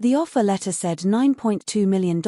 The offer letter said $9.2 million,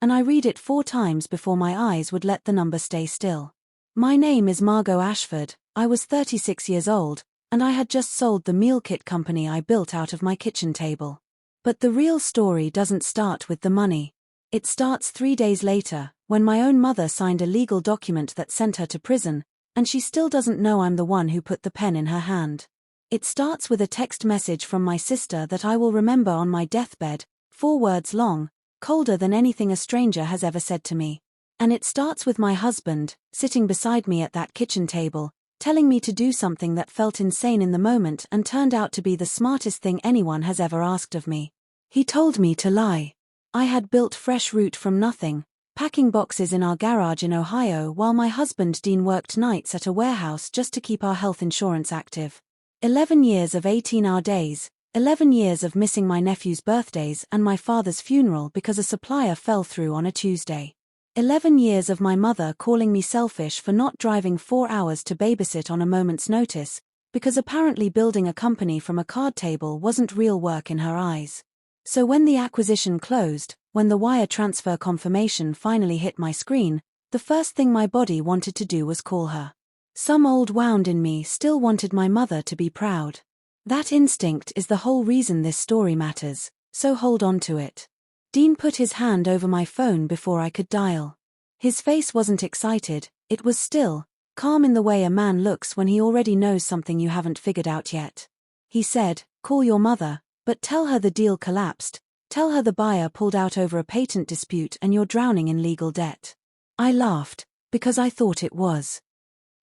and I read it 4 times before my eyes would let the number stay still. My name is Margo Ashford, I was 36 years old, and I had just sold the meal kit company I built out of my kitchen table. But the real story doesn't start with the money. It starts 3 days later, when my own mother signed a legal document that sent her to prison, and she still doesn't know I'm the one who put the pen in her hand. It starts with a text message from my sister that I will remember on my deathbed, 4 words long, colder than anything a stranger has ever said to me. And it starts with my husband, sitting beside me at that kitchen table, telling me to do something that felt insane in the moment and turned out to be the smartest thing anyone has ever asked of me. He told me to lie. I had built fresh root from nothing, packing boxes in our garage in Ohio while my husband Dean worked nights at a warehouse just to keep our health insurance active. 11 years of 18-hour days, 11 years of missing my nephew's birthdays and my father's funeral because a supplier fell through on a Tuesday. 11 years of my mother calling me selfish for not driving 4 hours to babysit on a moment's notice, because apparently building a company from a card table wasn't real work in her eyes. So when the acquisition closed, when the wire transfer confirmation finally hit my screen, the first thing my body wanted to do was call her. Some old wound in me still wanted my mother to be proud. That instinct is the whole reason this story matters, so hold on to it. Dean put his hand over my phone before I could dial. His face wasn't excited, it was still, calm in the way a man looks when he already knows something you haven't figured out yet. He said, "Call your mother, but tell her the deal collapsed, tell her the buyer pulled out over a patent dispute and you're drowning in legal debt." I laughed, because I thought it was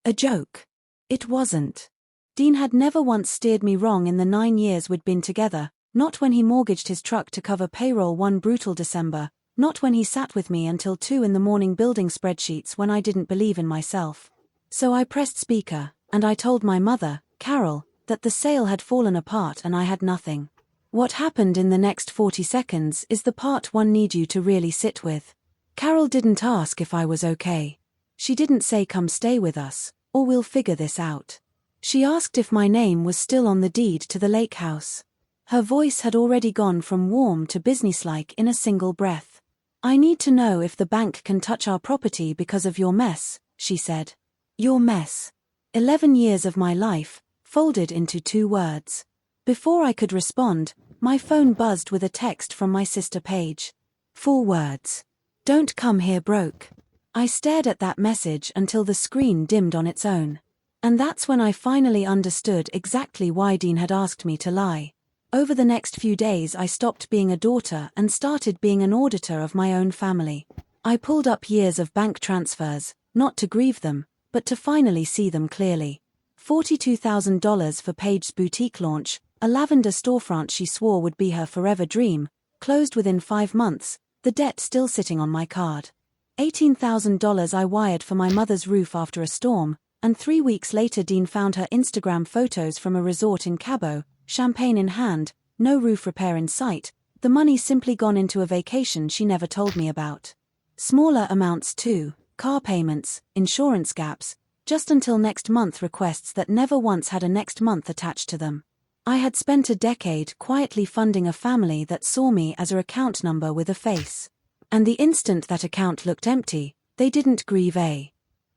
a joke. It wasn't. Dean had never once steered me wrong in the 9 years we'd been together, not when he mortgaged his truck to cover payroll one brutal December, not when he sat with me until 2 in the morning building spreadsheets when I didn't believe in myself. So I pressed speaker, and I told my mother, Carol, that the sale had fallen apart and I had nothing. What happened in the next 40 seconds is the part one need you to really sit with. Carol didn't ask if I was okay. She didn't say come stay with us, or we'll figure this out. She asked if my name was still on the deed to the lake house. Her voice had already gone from warm to businesslike in a single breath. "I need to know if the bank can touch our property because of your mess," she said. Your mess. 11 years of my life, folded into 2 words. Before I could respond, my phone buzzed with a text from my sister Paige. 4 words. "Don't come here broke." I stared at that message until the screen dimmed on its own. And that's when I finally understood exactly why Dean had asked me to lie. Over the next few days I stopped being a daughter and started being an auditor of my own family. I pulled up years of bank transfers, not to grieve them, but to finally see them clearly. $42,000 for Paige's boutique launch, a lavender storefront she swore would be her forever dream, closed within 5 months, the debt still sitting on my card. $18,000 I wired for my mother's roof after a storm, and 3 weeks later Dean found her Instagram photos from a resort in Cabo, champagne in hand, no roof repair in sight, the money simply gone into a vacation she never told me about. Smaller amounts too, car payments, insurance gaps, just until next month requests that never once had a next month attached to them. I had spent a decade quietly funding a family that saw me as a account number with a face. And the instant that account looked empty, they didn't grieve a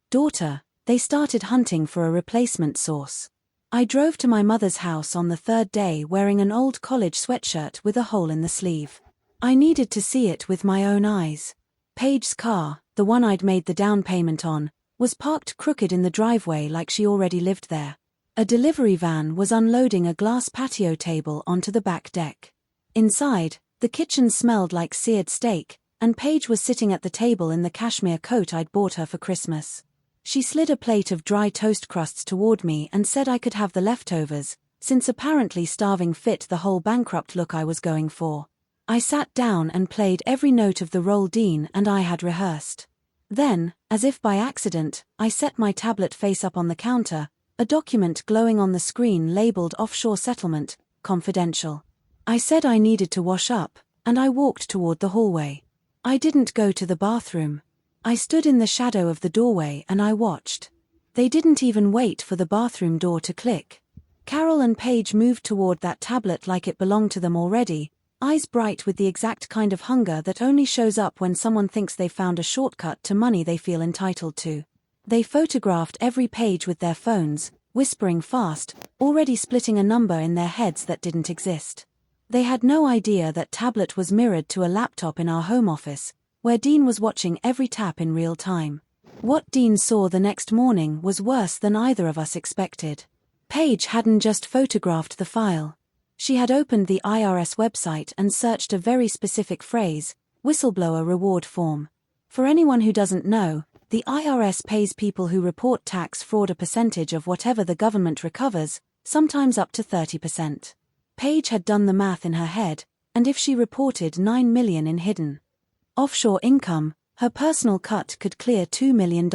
daughter, they started hunting for a replacement source. I drove to my mother's house on the 3rd day wearing an old college sweatshirt with a hole in the sleeve. I needed to see it with my own eyes. Paige's car, the one I'd made the down payment on, was parked crooked in the driveway like she already lived there. A delivery van was unloading a glass patio table onto the back deck. Inside, the kitchen smelled like seared steak, and Paige was sitting at the table in the cashmere coat I'd bought her for Christmas. She slid a plate of dry toast crusts toward me and said I could have the leftovers, since apparently starving fit the whole bankrupt look I was going for. I sat down and played every note of the role Dean and I had rehearsed. Then, as if by accident, I set my tablet face up on the counter, a document glowing on the screen labeled Offshore Settlement, Confidential. I said I needed to wash up, and I walked toward the hallway. I didn't go to the bathroom. I stood in the shadow of the doorway and I watched. They didn't even wait for the bathroom door to click. Carol and Paige moved toward that tablet like it belonged to them already, eyes bright with the exact kind of hunger that only shows up when someone thinks they've found a shortcut to money they feel entitled to. They photographed every page with their phones, whispering fast, already splitting a number in their heads that didn't exist. They had no idea that tablet was mirrored to a laptop in our home office, where Dean was watching every tap in real time. What Dean saw the next morning was worse than either of us expected. Paige hadn't just photographed the file. She had opened the IRS website and searched a very specific phrase, whistleblower reward form. For anyone who doesn't know, the IRS pays people who report tax fraud a percentage of whatever the government recovers, sometimes up to 30%. Paige had done the math in her head, and if she reported $9 million in hidden offshore income, her personal cut could clear $2 million.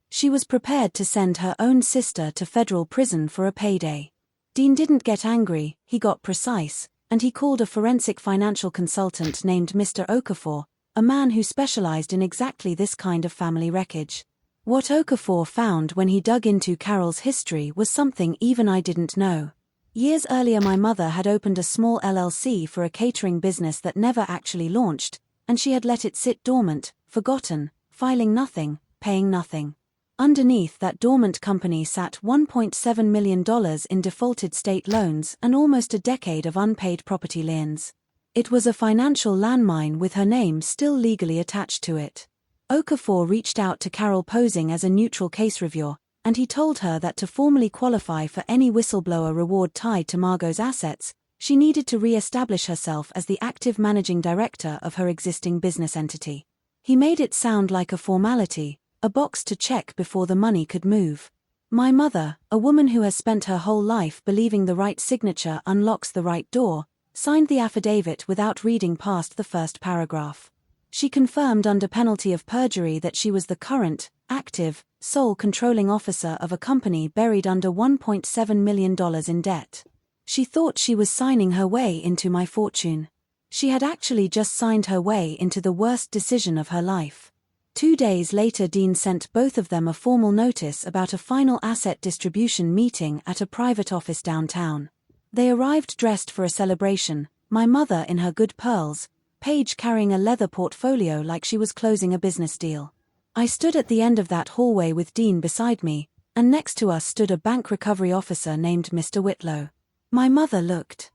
She was prepared to send her own sister to federal prison for a payday. Dean didn't get angry, he got precise, and he called a forensic financial consultant named Mr. Okafor, a man who specialized in exactly this kind of family wreckage. What Okafor found when he dug into Carol's history was something even I didn't know. Years earlier, my mother had opened a small LLC for a catering business that never actually launched, and she had let it sit dormant, forgotten, filing nothing, paying nothing. Underneath that dormant company sat $1.7 million in defaulted state loans and almost a decade of unpaid property liens. It was a financial landmine with her name still legally attached to it. Okafor reached out to Carol posing as a neutral case reviewer, and he told her that to formally qualify for any whistleblower reward tied to Margo's assets, she needed to re-establish herself as the active managing director of her existing business entity. He made it sound like a formality, a box to check before the money could move. My mother, a woman who has spent her whole life believing the right signature unlocks the right door, signed the affidavit without reading past the first paragraph. She confirmed under penalty of perjury that she was the current, active, sole controlling officer of a company buried under $1.7 million in debt. She thought she was signing her way into my fortune. She had actually just signed her way into the worst decision of her life. 2 days later, Dean sent both of them a formal notice about a final asset distribution meeting at a private office downtown. They arrived dressed for a celebration, my mother in her good pearls, Paige carrying a leather portfolio like she was closing a business deal. I stood at the end of that hallway with Dean beside me, and next to us stood a bank recovery officer named Mr. Whitlow. My mother looked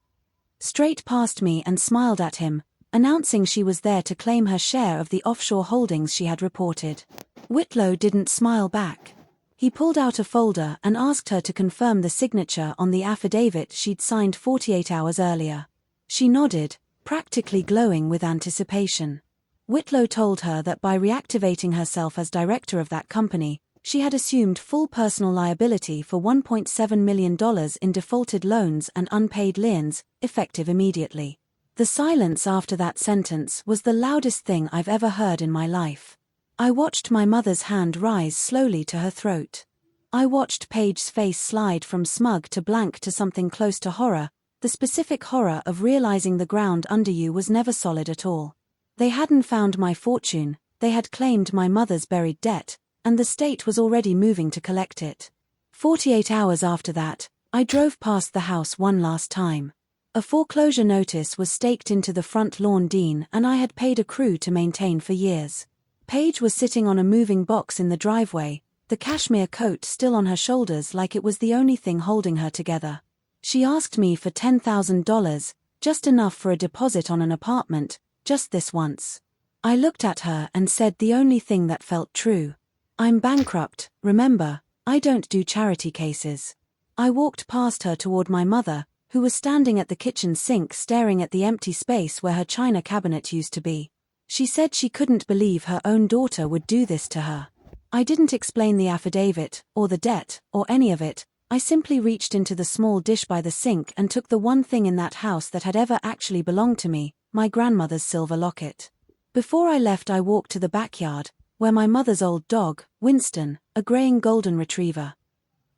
straight past me and smiled at him, announcing she was there to claim her share of the offshore holdings she had reported. Whitlow didn't smile back. He pulled out a folder and asked her to confirm the signature on the affidavit she'd signed 48 hours earlier. She nodded, practically glowing with anticipation. Whitlow told her that by reactivating herself as director of that company, she had assumed full personal liability for $1.7 million in defaulted loans and unpaid liens, effective immediately. The silence after that sentence was the loudest thing I've ever heard in my life. I watched my mother's hand rise slowly to her throat. I watched Paige's face slide from smug to blank to something close to horror, the specific horror of realizing the ground under you was never solid at all. They hadn't found my fortune, they had claimed my mother's buried debt, and the state was already moving to collect it. 48 hours after that, I drove past the house one last time. A foreclosure notice was staked into the front lawn Dean and I had paid a crew to maintain for years. Paige was sitting on a moving box in the driveway, the cashmere coat still on her shoulders like it was the only thing holding her together. She asked me for $10,000, just enough for a deposit on an apartment, just this once. I looked at her and said the only thing that felt true. I'm bankrupt, remember, I don't do charity cases. I walked past her toward my mother, who was standing at the kitchen sink staring at the empty space where her china cabinet used to be. She said she couldn't believe her own daughter would do this to her. I didn't explain the affidavit, or the debt, or any of it. I simply reached into the small dish by the sink and took the one thing in that house that had ever actually belonged to me, my grandmother's silver locket. Before I left, I walked to the backyard, where my mother's old dog, Winston, a graying golden retriever,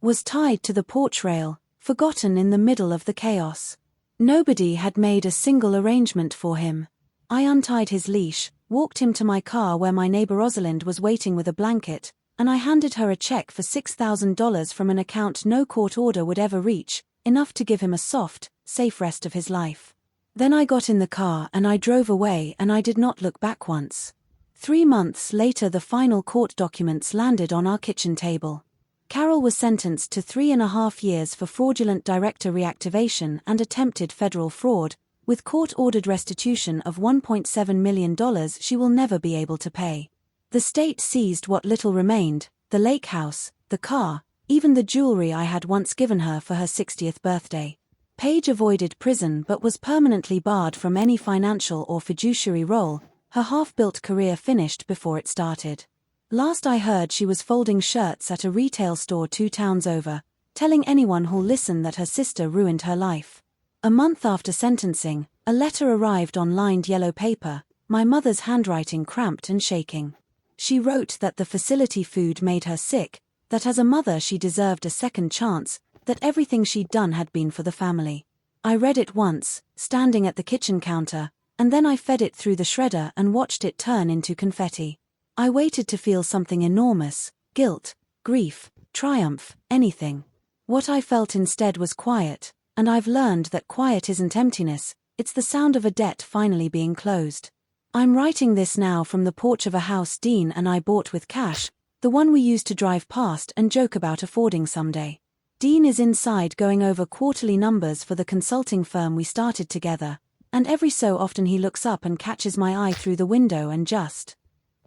was tied to the porch rail, forgotten in the middle of the chaos. Nobody had made a single arrangement for him. I untied his leash, walked him to my car where my neighbor Rosalind was waiting with a blanket, and I handed her a check for $6,000 from an account no court order would ever reach, enough to give him a soft, safe rest of his life. Then I got in the car and I drove away and I did not look back once. 3 months later the final court documents landed on our kitchen table. Carol was sentenced to 3.5 years for fraudulent director reactivation and attempted federal fraud, with court-ordered restitution of $1.7 million she will never be able to pay. The state seized what little remained, the lake house, the car, even the jewelry I had once given her for her 60th birthday. Paige avoided prison but was permanently barred from any financial or fiduciary role. Her half-built career finished before it started. Last I heard she was folding shirts at a retail store 2 towns over, telling anyone who'll listen that her sister ruined her life. A month after sentencing, a letter arrived on lined yellow paper, my mother's handwriting cramped and shaking. She wrote that the facility food made her sick, that as a mother she deserved a second chance, that everything she'd done had been for the family. I read it once, standing at the kitchen counter, and then I fed it through the shredder and watched it turn into confetti. I waited to feel something enormous, guilt, grief, triumph, anything. What I felt instead was quiet, and I've learned that quiet isn't emptiness, it's the sound of a debt finally being closed. I'm writing this now from the porch of a house Dean and I bought with cash, the one we used to drive past and joke about affording someday. Dean is inside going over quarterly numbers for the consulting firm we started together, and every so often he looks up and catches my eye through the window and just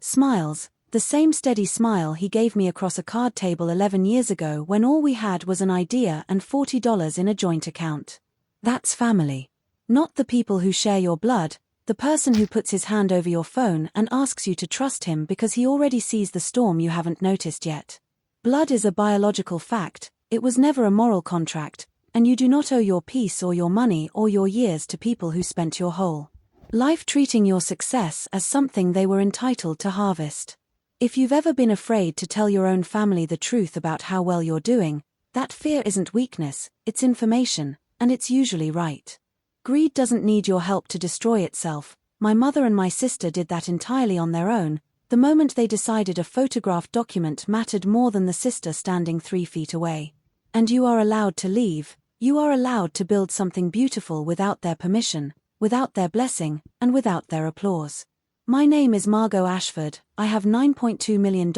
smiles, the same steady smile he gave me across a card table 11 years ago when all we had was an idea and $40 in a joint account. That's family. Not the people who share your blood, the person who puts his hand over your phone and asks you to trust him because he already sees the storm you haven't noticed yet. Blood is a biological fact, it was never a moral contract, and you do not owe your peace or your money or your years to people who spent your whole life treating your success as something they were entitled to harvest. If you've ever been afraid to tell your own family the truth about how well you're doing, that fear isn't weakness, it's information, and it's usually right. Greed doesn't need your help to destroy itself. My mother and my sister did that entirely on their own, the moment they decided a photographed document mattered more than the sister standing 3 feet away. And you are allowed to leave, you are allowed to build something beautiful without their permission, without their blessing, and without their applause. My name is Margo Ashford, I have $9.2 million,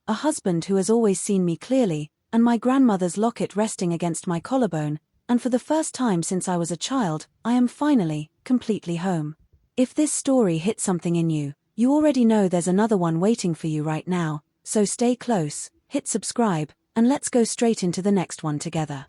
a husband who has always seen me clearly, and my grandmother's locket resting against my collarbone, and for the first time since I was a child, I am finally, completely home. If this story hit something in you, you already know there's another one waiting for you right now, so stay close, hit subscribe, and let's go straight into the next one together.